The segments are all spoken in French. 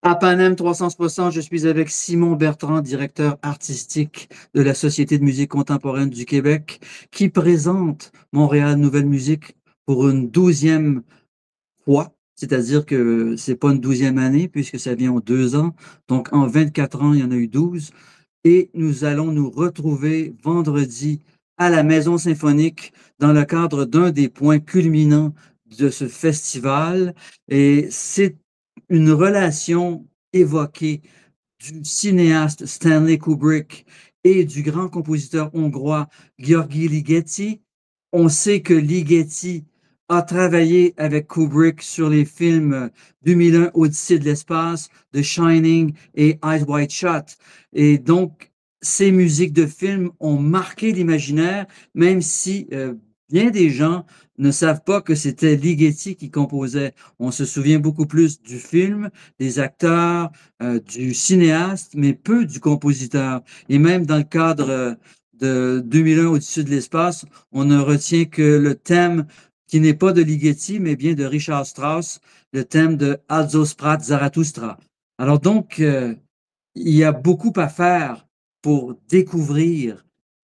À Panem 360, je suis avec Simon Bertrand, directeur artistique de la Société de musique contemporaine du Québec, qui présente Montréal Nouvelle Musique pour une 12e fois. C'est-à-dire que c'est pas une 12e année puisque ça vient en 2 ans. Donc, en 24 ans, il y en a eu 12. Et nous allons nous retrouver vendredi à la Maison Symphonique dans le cadre d'un des points culminants de ce festival. Et c'est une relation évoquée du cinéaste Stanley Kubrick et du grand compositeur hongrois György Ligeti. On sait que Ligeti a travaillé avec Kubrick sur les films 2001, Odyssée de l'espace, The Shining et Eyes Wide Shut. Et donc, ces musiques de films ont marqué l'imaginaire, même si bien des gens ne savent pas que c'était Ligeti qui composait. On se souvient beaucoup plus du film, des acteurs, du cinéaste, mais peu du compositeur. Et même dans le cadre de 2001 au-dessus de l'espace, on ne retient que le thème qui n'est pas de Ligeti, mais bien de Richard Strauss, le thème de Also sprach Zarathustra. Alors donc, il y a beaucoup à faire pour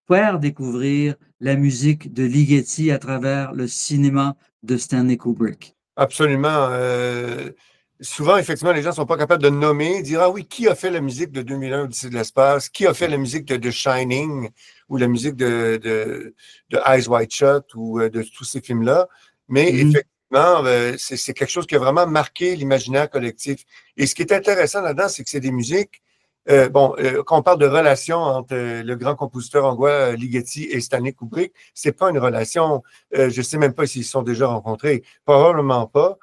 faire découvrir la musique de Ligeti à travers le cinéma de Stanley Kubrick. Absolument. Souvent, effectivement, les gens ne sont pas capables de nommer, dire, ah oui, qui a fait la musique de 2001, Odyssée de l'espace? Qui a fait la musique de The Shining ou la musique de Eyes Wide Shut ou de tous ces films-là? Mais effectivement, c'est quelque chose qui a vraiment marqué l'imaginaire collectif. Et ce qui est intéressant là-dedans, c'est que c'est des musiques. Quand on parle de relation entre le grand compositeur hongrois Ligeti et Stanley Kubrick, c'est pas une relation, je sais même pas s'ils se sont déjà rencontrés, probablement pas.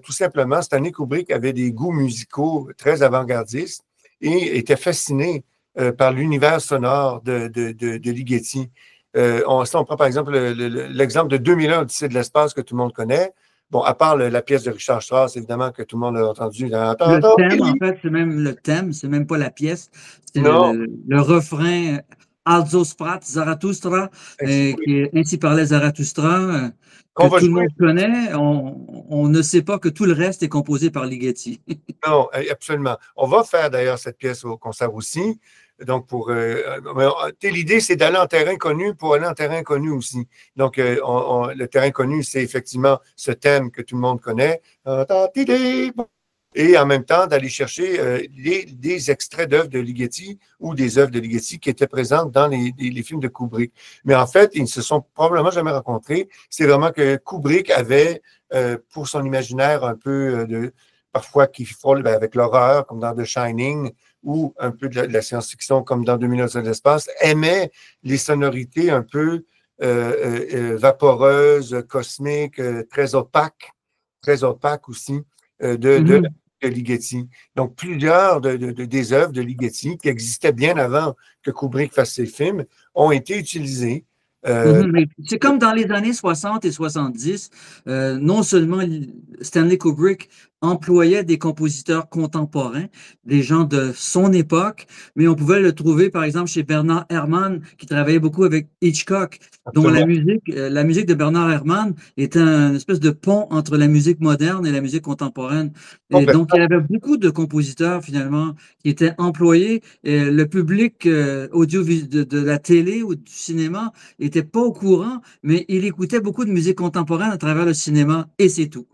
Tout simplement, Stanley Kubrick avait des goûts musicaux très avant-gardistes et était fasciné par l'univers sonore de Ligeti. Si on prend par exemple l'exemple de 2001, Odyssée de l'espace que tout le monde connaît. Bon, à part la pièce de Richard Strauss, évidemment, que tout le monde a entendu. Le thème, en fait, c'est même le thème, c'est même pas la pièce, c'est Non, le refrain Also sprach Zarathustra, oui. qui est Ainsi parlait Zarathustra, que Qu'on va tout le jouer. monde connaît. On ne sait pas que tout le reste est composé par Ligeti. Non, absolument. On va faire d'ailleurs cette pièce au concert aussi. Donc, l'idée, c'est d'aller en terrain connu pour aller en terrain connu aussi. Donc, le terrain connu, c'est effectivement ce thème que tout le monde connaît. Et en même temps, d'aller chercher des extraits d'œuvres de Ligeti ou des œuvres de Ligeti qui étaient présentes dans les films de Kubrick. Mais en fait, ils ne se sont probablement jamais rencontrés. C'est vraiment que Kubrick avait, pour son imaginaire un peu parfois qui frôle avec l'horreur, comme dans The Shining, ou un peu de la science-fiction, comme dans 2001 de l'espace, aimait les sonorités un peu vaporeuses, cosmiques, très opaques aussi, de Ligeti. Donc, plusieurs des œuvres de Ligeti, qui existaient bien avant que Kubrick fasse ses films, ont été utilisées. C'est comme dans les années 60 et 70, non seulement Stanley Kubrick employait des compositeurs contemporains, des gens de son époque, mais on pouvait le trouver par exemple chez Bernard Herrmann, qui travaillait beaucoup avec Hitchcock, dont Absolument. la musique de Bernard Herrmann est une espèce de pont entre la musique moderne et la musique contemporaine. Et donc il y avait beaucoup de compositeurs finalement qui étaient employés. Et le public audio de la télé ou du cinéma n'était pas au courant, mais il écoutait beaucoup de musique contemporaine à travers le cinéma et c'est tout.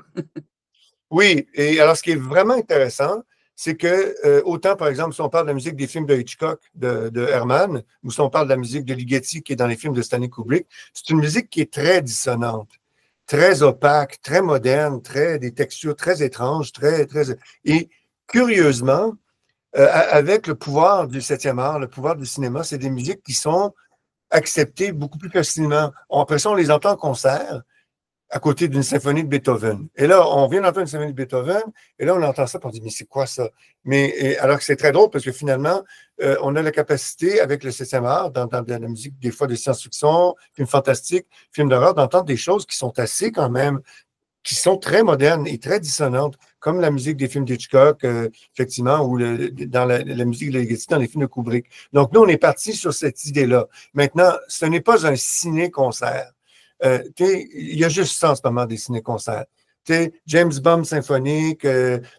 Oui, et alors ce qui est vraiment intéressant, c'est que autant, par exemple, si on parle de la musique des films de Hitchcock, de Herrmann, ou si on parle de la musique de Ligeti qui est dans les films de Stanley Kubrick, c'est une musique qui est très dissonante, très opaque, très moderne, des textures très étranges, Et curieusement, avec le pouvoir du 7e art, le pouvoir du cinéma, c'est des musiques qui sont acceptées beaucoup plus facilement. Après ça, on les entend en concert à côté d'une symphonie de Beethoven. Et là, on vient d'entendre une symphonie de Beethoven, et là, on entend ça, et on dit, mais c'est quoi ça? Alors que c'est très drôle, parce que finalement, on a la capacité, avec le 7e art, d'entendre de la musique, des fois de science-fiction, films fantastiques, films d'horreur, d'entendre des choses qui sont assez quand même, qui sont très modernes et très dissonantes, comme la musique des films d'Hitchcock, effectivement, ou dans la musique de Ligeti dans les films de Kubrick. Donc, nous, on est parti sur cette idée-là. Maintenant, ce n'est pas un ciné-concert. Il y a juste ça en ce moment, des ciné-concerts. Tu sais, James Bond symphonique,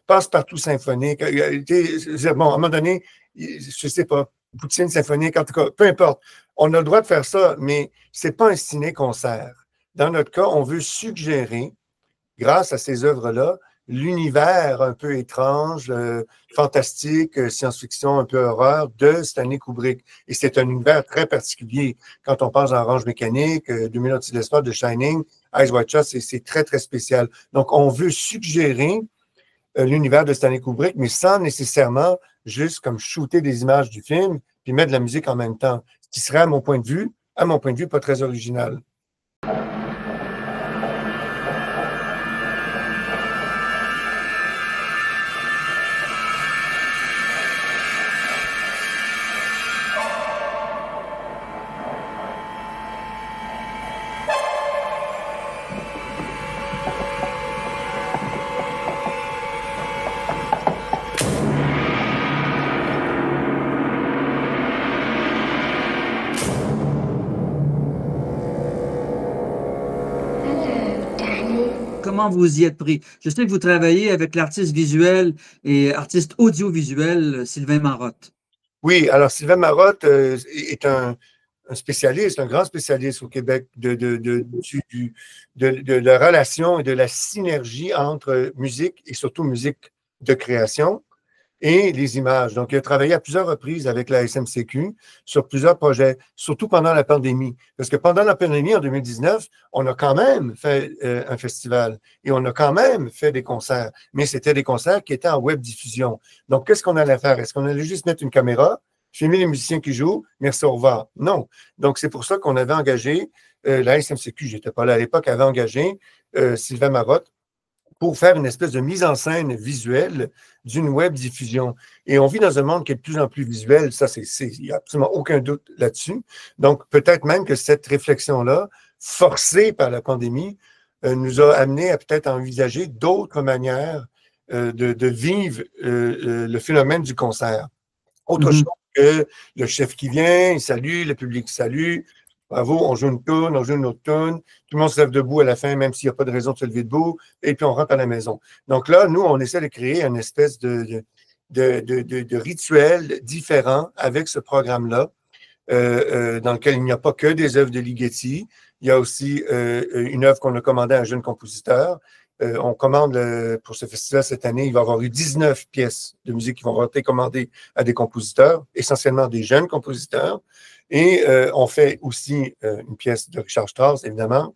Passe-Partout symphonique. Bon, à un moment donné, je sais pas, Poutine symphonique, en tout cas, peu importe. On a le droit de faire ça, mais c'est pas un ciné-concert. Dans notre cas, on veut suggérer, grâce à ces œuvres-là, l'univers un peu étrange, fantastique, science-fiction, un peu horreur de Stanley Kubrick. Et c'est un univers très particulier. Quand on pense à Orange Mécanique, 2000 Odyssey de l'espace, de Shining, Eyes Wide Shut, c'est très, très spécial. Donc, on veut suggérer l'univers de Stanley Kubrick, mais sans nécessairement juste comme shooter des images du film puis mettre de la musique en même temps. Ce qui serait, à mon point de vue, pas très original. Comment vous y êtes pris? Je sais que vous travaillez avec l'artiste visuel et artiste audiovisuel Sylvain Marotte. Oui, alors Sylvain Marotte est un spécialiste, un grand spécialiste au Québec de la relation et de la synergie entre musique et surtout musique de création et les images. Donc, il a travaillé à plusieurs reprises avec la SMCQ sur plusieurs projets, surtout pendant la pandémie. Parce que pendant la pandémie, en 2019, on a quand même fait un festival et on a quand même fait des concerts, mais c'était des concerts qui étaient en web diffusion. Donc, qu'est-ce qu'on allait faire? Est-ce qu'on allait juste mettre une caméra, filmer les musiciens qui jouent, merci, au revoir? Non. Donc, c'est pour ça qu'on avait engagé, la SMCQ, je n'étais pas là à l'époque, avait engagé Sylvain Marotte pour faire une espèce de mise en scène visuelle d'une web diffusion. Et on vit dans un monde qui est de plus en plus visuel, ça, il n'y a absolument aucun doute là-dessus. Donc, peut-être même que cette réflexion-là, forcée par la pandémie, nous a amené à peut-être envisager d'autres manières de vivre le phénomène du concert. Autre chose que le chef qui vient, il salue, le public salue, bravo, on joue une tourne, on joue une autre tourne. Tout le monde se lève debout à la fin, même s'il n'y a pas de raison de se lever debout, et puis on rentre à la maison. Donc là, nous, on essaie de créer une espèce de rituel différent avec ce programme-là, dans lequel il n'y a pas que des œuvres de Ligeti. Il y a aussi une œuvre qu'on a commandée à un jeune compositeur. On commande pour ce festival cette année, il va y avoir eu 19 pièces de musique qui vont avoir été commandées à des compositeurs, essentiellement des jeunes compositeurs. Et on fait aussi une pièce de Richard Strauss, évidemment.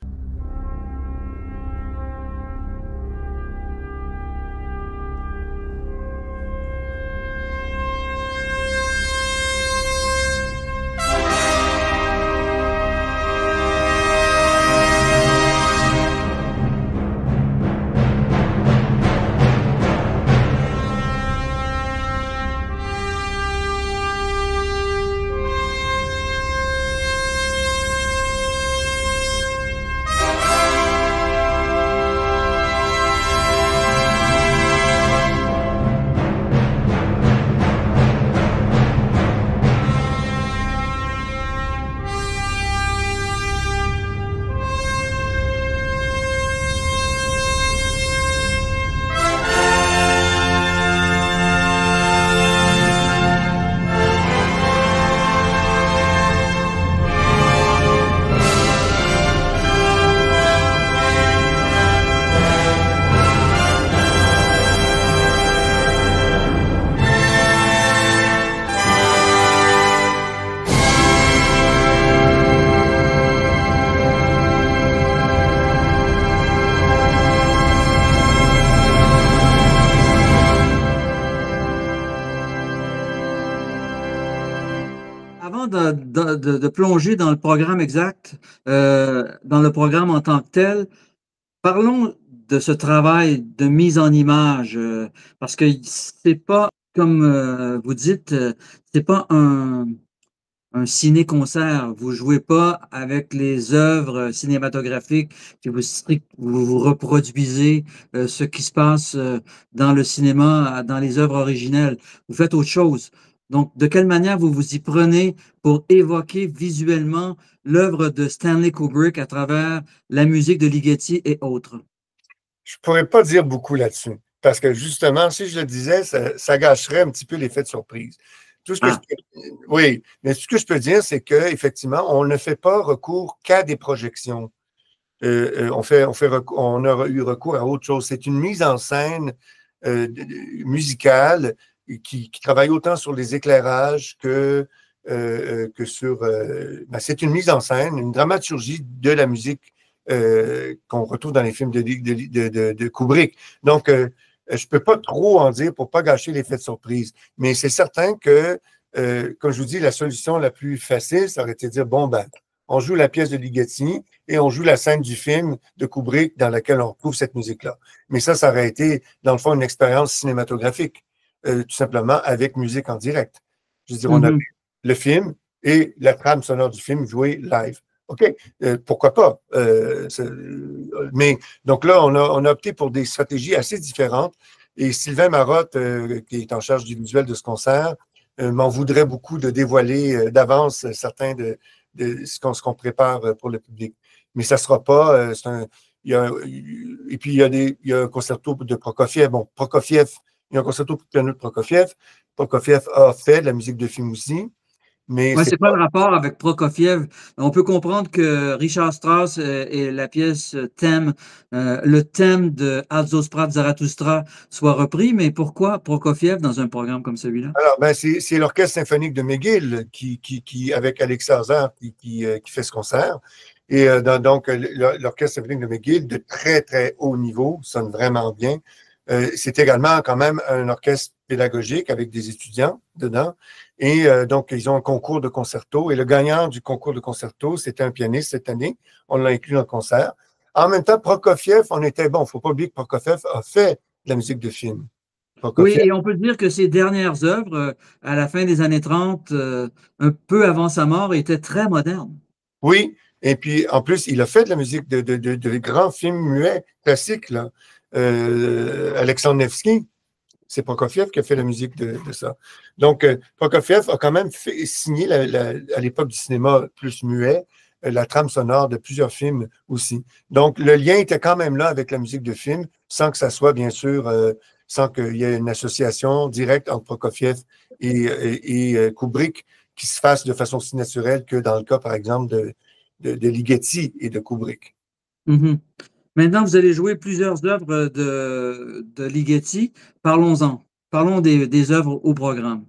Avant de plonger dans le programme exact, dans le programme en tant que tel, parlons de ce travail de mise en image, parce que c'est pas, comme vous dites, c'est pas un ciné-concert. Vous jouez pas avec les œuvres cinématographiques, puis vous reproduisez ce qui se passe dans le cinéma, dans les œuvres originelles. Vous faites autre chose. Donc, de quelle manière vous vous y prenez pour évoquer visuellement l'œuvre de Stanley Kubrick à travers la musique de Ligeti et autres? Je pourrais pas dire beaucoup là-dessus. Parce que justement, si je le disais, ça gâcherait un petit peu l'effet de surprise. Tout ce que je Ah, peux, oui, mais ce que je peux dire, c'est qu'effectivement, on ne fait pas recours qu'à des projections. On a eu recours à autre chose. C'est une mise en scène musicale qui travaille autant sur les éclairages que sur. Ben, c'est une mise en scène, une dramaturgie de la musique qu'on retrouve dans les films de Kubrick. Donc, je ne peux pas trop en dire pour ne pas gâcher l'effet de surprise. Mais c'est certain que, comme je vous dis, la solution la plus facile, ça aurait été de dire, bon, ben, on joue la pièce de Ligeti et on joue la scène du film de Kubrick dans laquelle on retrouve cette musique-là. Mais ça aurait été, dans le fond, une expérience cinématographique, tout simplement avec musique en direct. Je veux dire, on a mhm. vu le film et la trame sonore du film jouée live. OK, pourquoi pas? Mais donc là, on a opté pour des stratégies assez différentes. Et Sylvain Marotte, qui est en charge du visuel de ce concert, m'en voudrait beaucoup de dévoiler d'avance certains de ce qu'on prépare pour le public. Mais ça ne sera pas. Il y a, et puis, il y a un concerto de Prokofiev. Bon, Prokofiev, il y a un concerto pour piano de Prokofiev. Prokofiev a fait de la musique de film aussi, mais Ouais, c'est c'est quoi pas. le rapport avec Prokofiev? On peut comprendre que Richard Strauss et la pièce thème, le thème de Also sprach Zarathustra soit repris, mais pourquoi Prokofiev dans un programme comme celui-là? Alors, ben, c'est l'Orchestre symphonique de McGill avec Alex Hazard qui fait ce concert. Et donc, l'Orchestre symphonique de McGill, de très, très haut niveau, sonne vraiment bien. C'est également quand même un orchestre pédagogique avec des étudiants dedans. Et donc, ils ont un concours de concerto. Et le gagnant du concours de concerto, c'était un pianiste cette année. On l'a inclus dans le concert. En même temps, Prokofiev, on était bon. Il ne faut pas oublier que Prokofiev a fait de la musique de film. Oui, Prokofiev. et on peut dire que ses dernières œuvres, à la fin des années 30, un peu avant sa mort, étaient très modernes. Oui, et puis en plus, il a fait de la musique de grands films muets classiques, là. Alexandre Nevsky, c'est Prokofiev qui a fait la musique de ça. Donc, Prokofiev a quand même signé à l'époque du cinéma plus muet, la trame sonore de plusieurs films aussi. Donc, le lien était quand même là avec la musique de film, sans que ça soit, bien sûr, sans qu'il y ait une association directe entre Prokofiev et Kubrick qui se fasse de façon si naturelle que dans le cas, par exemple, de Ligeti et de Kubrick. Mhm. Maintenant, vous allez jouer plusieurs œuvres de Ligeti. Parlons-en. Parlons des œuvres au programme.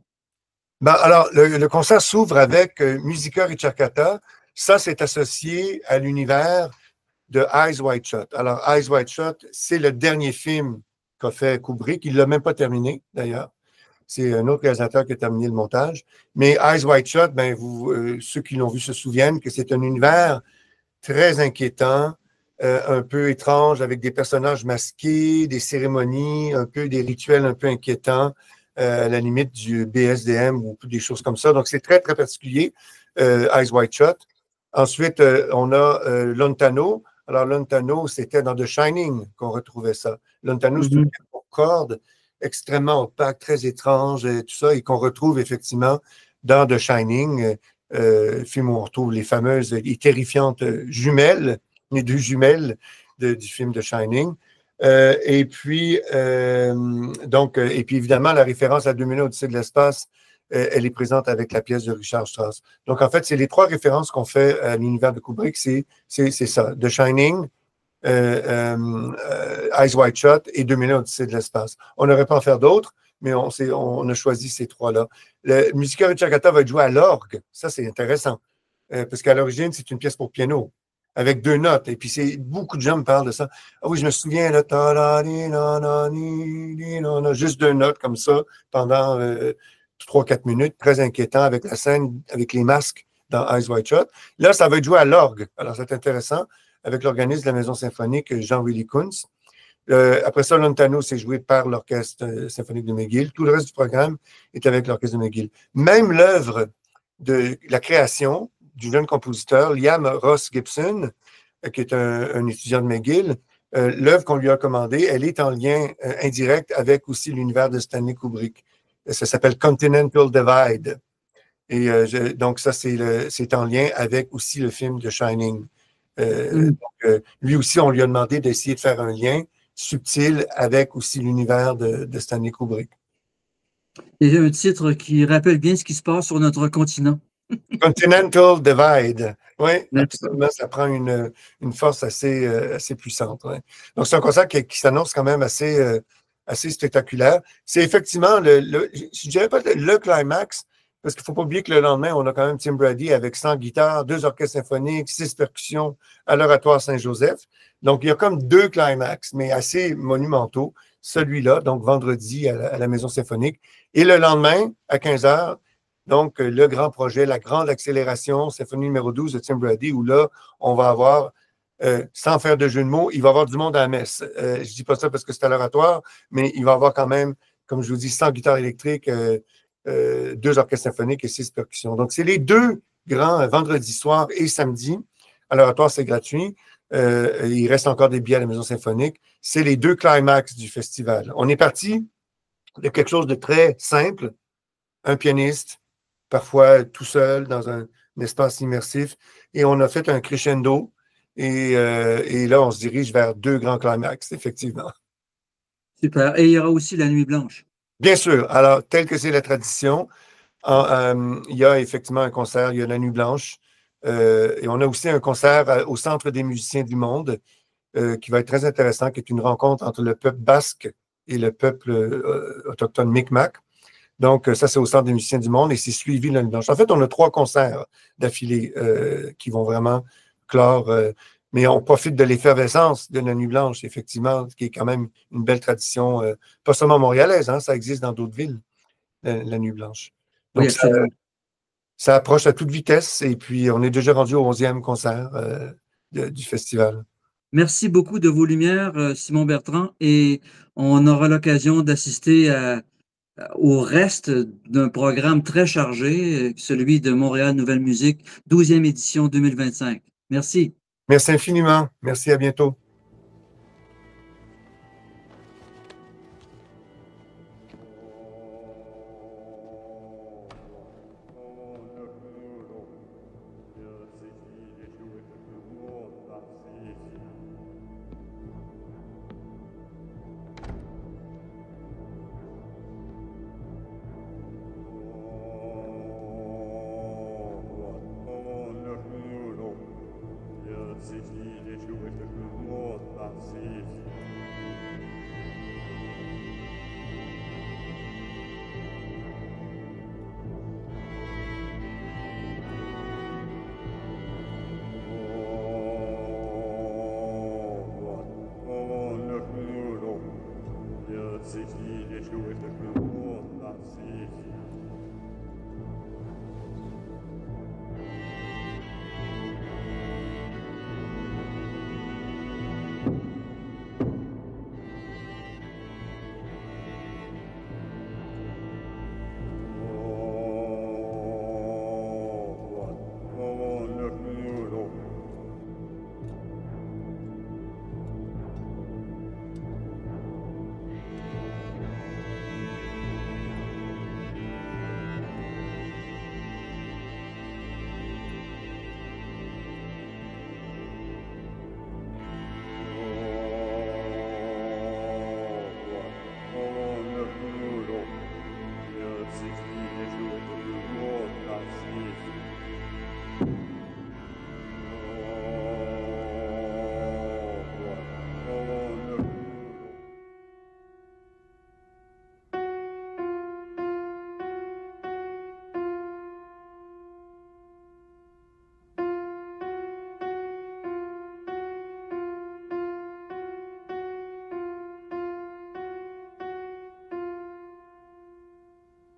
Ben, alors, le concert s'ouvre avec Musica Ricercata. Ça, c'est associé à l'univers de Eyes Wide Shut. Alors, Eyes Wide Shut, c'est le dernier film qu'a fait Kubrick. Il ne l'a même pas terminé, d'ailleurs. C'est un autre réalisateur qui a terminé le montage. Mais Eyes Wide Shut, ben, ceux qui l'ont vu se souviennent que c'est un univers très inquiétant, un peu étrange, avec des personnages masqués, des cérémonies, un peu des rituels un peu inquiétants, à la limite du BSDM ou des choses comme ça. Donc, c'est très, très particulier, Eyes Wide Shut. Ensuite, on a Lontano. Alors, Lontano, c'était dans The Shining qu'on retrouvait ça. Lontano, c'est une Mhm. pièce pour cordes extrêmement opaque, très étrange, et tout ça, et qu'on retrouve effectivement dans The Shining, film où on retrouve les fameuses et terrifiantes jumelles, les deux jumelles du film The Shining. Et puis évidemment, la référence à 2001 Odyssée de l'espace, elle est présente avec la pièce de Richard Strauss. Donc en fait, c'est les trois références qu'on fait à l'univers de Kubrick, c'est ça, The Shining, Eyes Wide Shut et 2001 Odyssée de l'espace. On n'aurait pas en faire d'autres, mais on a choisi ces trois-là. Le Musica Ricercata va être joué à l'orgue. Ça, c'est intéressant. Parce qu'à l'origine, c'est une pièce pour piano avec deux notes. Et puis, beaucoup de gens me parlent de ça. Ah oui, je me souviens, là, juste deux notes comme ça pendant 3-4 minutes, très inquiétant avec la scène, avec les masques dans Eyes Wide Shut. Là, ça va être joué à l'orgue. Alors, c'est intéressant avec l'organiste de la Maison symphonique, Jean-Willy Kunz. Après ça, Lontano, c'est joué par l'Orchestre symphonique de McGill. Tout le reste du programme est avec l'Orchestre de McGill. Même l'œuvre de la création du jeune compositeur Liam Ross Gibson, qui est un étudiant de McGill, l'œuvre qu'on lui a commandée, elle est en lien indirect avec aussi l'univers de Stanley Kubrick. Ça s'appelle Continental Divide. Et donc, ça, c'est en lien avec aussi le film The Shining. Mhm. Lui aussi, on lui a demandé d'essayer de faire un lien subtil avec aussi l'univers de Stanley Kubrick. Il y a un titre qui rappelle bien ce qui se passe sur notre continent. Continental Divide. Oui, Merci. absolument. Ça prend une force assez puissante. Ouais. Donc, c'est un concert qui s'annonce quand même assez spectaculaire. C'est effectivement, je dirais pas le climax, parce qu'il ne faut pas oublier que le lendemain, on a quand même Tim Brady avec 100 guitares, 2 orchestres symphoniques, 6 percussions à l'Oratoire Saint-Joseph. Donc, il y a comme 2 climax, mais assez monumentaux. Celui-là, donc vendredi à la Maison symphonique. Et le lendemain, à 15 heures, donc le grand projet, la grande accélération, symphonie numéro 12 de Tim Brady, où là, on va avoir, sans faire de jeu de mots, il va y avoir du monde à la messe. Je ne dis pas ça parce que c'est à l'oratoire, mais il va y avoir quand même, comme je vous dis, 100 guitares électriques, 2 orchestres symphoniques et 6 percussions. Donc, c'est les 2 grands vendredi soir et samedi. À l'oratoire, c'est gratuit. Il reste encore des billets à la Maison symphonique. C'est les 2 climax du festival. On est parti de quelque chose de très simple, un pianiste, parfois tout seul dans un espace immersif, et on a fait un crescendo, et là, on se dirige vers 2 grands climax, effectivement. Super. Et il y aura aussi la Nuit Blanche. Bien sûr, alors, tel que c'est la tradition, il y a effectivement un concert, il y a la Nuit Blanche, et on a aussi un concert au Centre des musiciens du monde, qui va être très intéressant, qui est une rencontre entre le peuple basque et le peuple autochtone Mi'kmaq. Donc, ça, c'est au Centre des musiciens du monde et c'est suivi la Nuit Blanche. En fait, on a 3 concerts d'affilée qui vont vraiment clore, mais on profite de l'effervescence de la Nuit Blanche, effectivement, qui est quand même une belle tradition, pas seulement montréalaise, hein, ça existe dans d'autres villes, la Nuit Blanche. Oui, Donc, absolument. ça approche à toute vitesse et puis on est déjà rendu au 11e concert du festival. Merci beaucoup de vos lumières, Simon Bertrand, et on aura l'occasion d'assister au reste d'un programme très chargé, celui de Montréal Nouvelle Musique, 12e édition 2025. Merci. Merci infiniment. Merci, à bientôt.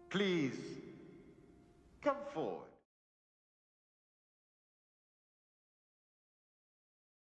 Please, come forward.